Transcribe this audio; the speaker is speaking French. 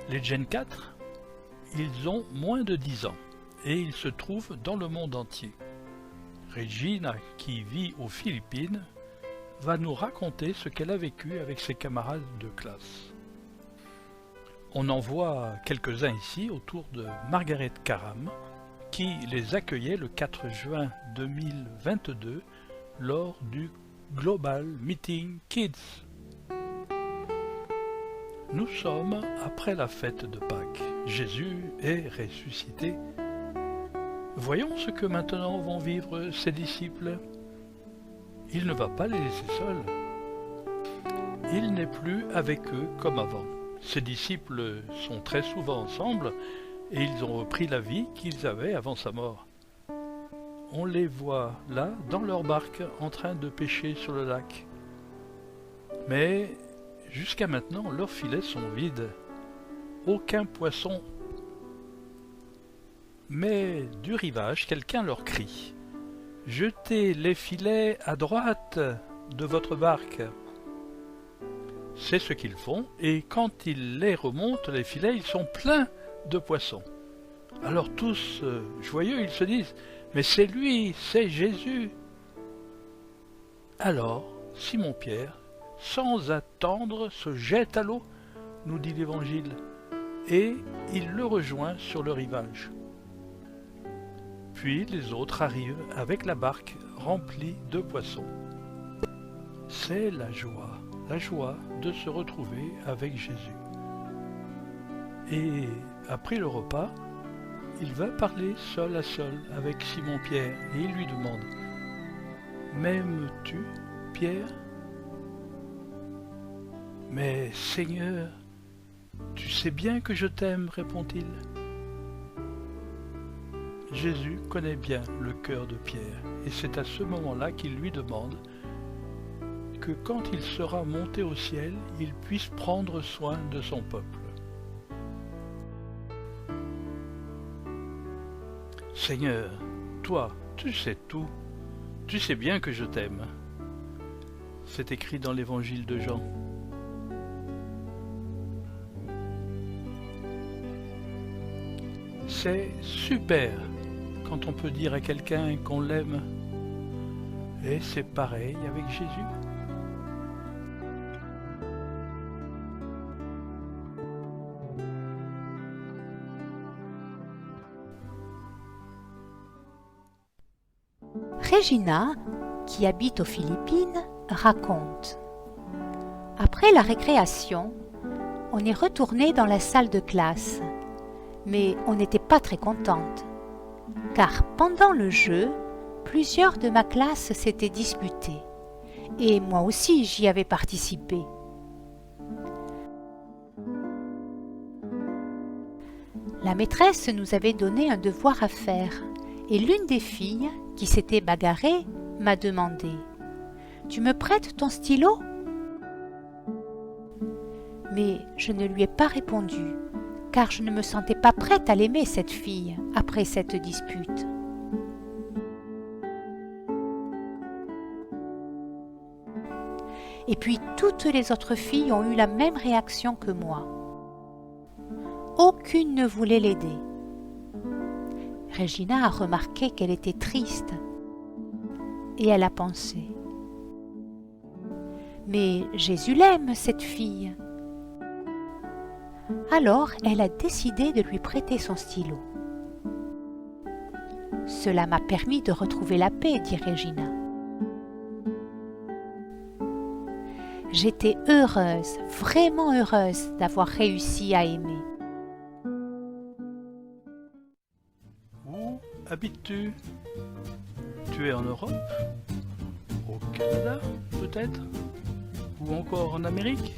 Les Gen 4, ils ont moins de 10 ans et ils se trouvent dans le monde entier. Regina, qui vit aux Philippines, va nous raconter ce qu'elle a vécu avec ses camarades de classe. On en voit quelques-uns ici autour de Margaret Karam, qui les accueillait le 4 juin 2022 lors du Global Meeting Kids. Nous sommes après la fête de Pâques. Jésus est ressuscité. Voyons ce que maintenant vont vivre ses disciples. Il ne va pas les laisser seuls. Il n'est plus avec eux comme avant. Ses disciples sont très souvent ensemble et ils ont repris la vie qu'ils avaient avant sa mort. On les voit là, dans leur barque, en train de pêcher sur le lac. Mais jusqu'à maintenant, leurs filets sont vides. Aucun poisson. Mais du rivage, quelqu'un leur crie « Jetez les filets à droite de votre barque !» C'est ce qu'ils font, et quand ils les remontent, les filets, ils sont pleins de poissons. Alors tous, joyeux, ils se disent « Mais c'est lui, c'est Jésus !» Alors, Simon-Pierre, sans attendre, se jette à l'eau, nous dit l'Évangile, et il le rejoint sur le rivage. Puis les autres arrivent avec la barque remplie de poissons. C'est la joie de se retrouver avec Jésus. Et après le repas, il va parler seul à seul avec Simon-Pierre et il lui demande « M'aimes-tu, Pierre ?»« Mais Seigneur, tu sais bien que je t'aime, répond-il. Jésus connaît bien le cœur de Pierre et c'est à ce moment-là qu'il lui demande que quand il sera monté au ciel, il puisse prendre soin de son peuple. Seigneur, toi, tu sais tout, tu sais bien que je t'aime. C'est écrit dans l'évangile de Jean. C'est super quand on peut dire à quelqu'un qu'on l'aime. Et c'est pareil avec Jésus. Regina, qui habite aux Philippines, raconte. Après la récréation, on est retourné dans la salle de classe, mais on n'était pas très contente, car pendant le jeu, plusieurs de ma classe s'étaient disputés, et moi aussi j'y avais participé. La maîtresse nous avait donné un devoir à faire, et l'une des filles, qui s'était bagarrée, m'a demandé « Tu me prêtes ton stylo ?» Mais je ne lui ai pas répondu, car je ne me sentais pas prête à l'aimer, cette fille, après cette dispute. Et puis toutes les autres filles ont eu la même réaction que moi. Aucune ne voulait l'aider. Regina a remarqué qu'elle était triste et elle a pensé « Mais Jésus l'aime, cette fille !» Alors elle a décidé de lui prêter son stylo. « Cela m'a permis de retrouver la paix, » dit Regina. J'étais heureuse, vraiment heureuse d'avoir réussi à aimer. Où habites-tu? Tu es en Europe? Au Canada, peut-être? Ou encore en Amérique?